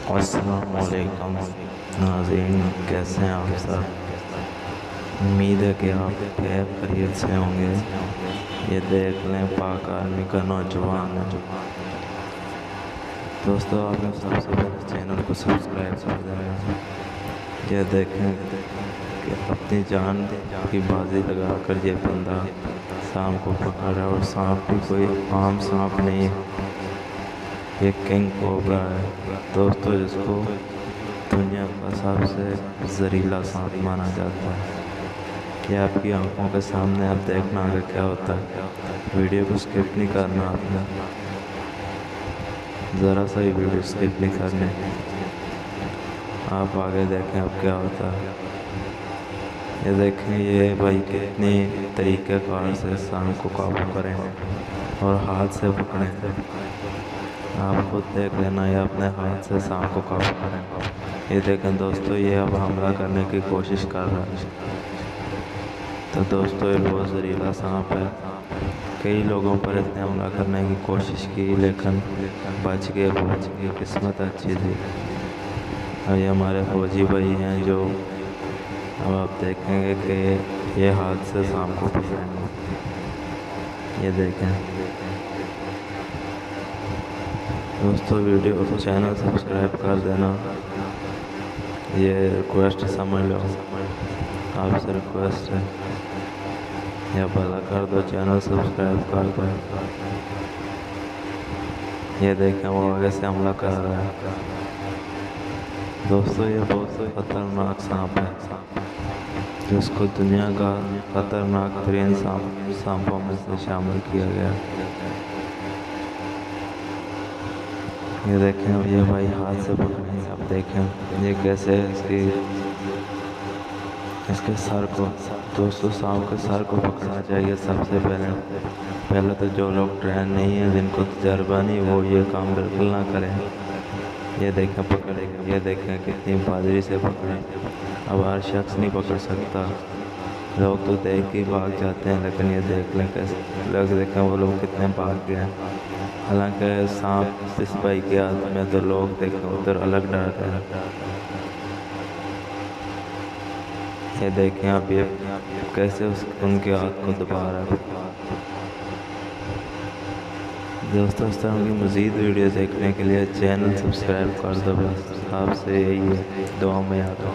السلام علیکم ناظرین، کیسے ہیں آپ سب؟ امید ہے کہ آپ خیریت سے ہوں گے۔ یہ دیکھ لیں پاک آرمی کا نوجوان ہے۔ دوستو، آپ نے سب سے پہلے چینل کو سبسکرائب کر دینا۔ یہ دیکھیں کہ اپنی جان کی بازی لگا کر یہ بندہ سانپ کو پکڑ رہا ہے، اور سانپ بھی کوئی عام سانپ نہیں ہے، یہ کنگ کوبرا ہے دوستو، جس کو دنیا کا سب سے زہریلا سانپ مانا جاتا ہے۔ یہ آپ کی آنکھوں کے سامنے، آپ دیکھنا آگے کیا ہوتا ہے۔ ویڈیو کو سکپ نہیں کرنا، آپ نے ذرا سا ہی ویڈیو سکپ نہیں کرنے، آپ آگے دیکھیں اب کیا ہوتا ہے۔ یہ دیکھیں یہ بھائی کتنی طریقہ کار سے سانپ کو قابو کریں اور ہاتھ سے پکڑیں۔ آپ خود دیکھ لینا، یہ اپنے ہاتھ سے سانپ کو قابو کریں۔ یہ دیکھیں دوستو، یہ اب حملہ کرنے کی کوشش کر رہا ہے۔ تو دوستو، یہ بہت زہریلا سانپ ہے۔ کئی لوگوں پر اس نے حملہ کرنے کی کوشش کی، لیکن بچ گئے، قسمت اچھی تھی۔ اور یہ ہمارے فوجی بھائی ہیں جو اب آپ دیکھیں گے کہ یہ ہاتھ سے سانپ کو پکڑیں گے۔ یہ دیکھیں دوستو، ویڈیو کو چینل سبسکرائب کر دینا، یہ ریکویسٹ سمجھ لو، آپ سے ریکویسٹ ہے، یا بھلا کر دو، چینل سبسکرائب کر دو۔ یہ دیکھیں وہ آگے سے حملہ کر رہا ہے۔ دوستو، یہ بہت خطرناک سانپ ہے، جس کو دنیا کا خطرناک ترین سانپوں میں سے شامل کیا گیا۔ یہ دیکھیں یہ بھائی ہاتھ سے پکڑیں گے، اب دیکھیں یہ کیسے اس کے سر کو، دوستو سانپ کے سر کو پکڑنا چاہیے سب سے پہلے تو جو لوگ ٹرین نہیں ہیں، جن کو تجربہ نہیں، وہ یہ کام بالکل نہ کریں۔ یہ دیکھیں پکڑیں گے، یہ دیکھیں کتنی بہادری سے پکڑیں۔ اب ہر شخص نہیں پکڑ سکتا، لوگ تو دیکھ کے بھاگ جاتے ہیں، لیکن یہ دیکھ لیں کیسے لوگ، دیکھیں وہ لوگ کتنے بھاگ گئے ہیں۔ حالانکہ سانپ اس بھائی کے ہاتھ میں، تو لوگ دیکھیں ادھر الگ ڈر گئے۔ یہ دیکھیں اب یہ کیسے ان کے ہاتھ کو دبا رہا ہے۔ دوستو، اس طرح کی مزید ویڈیو دیکھنے کے لیے چینل سبسکرائب کر دو، بس آپ سے یہی ہے، دعا میں یاد رکھیں۔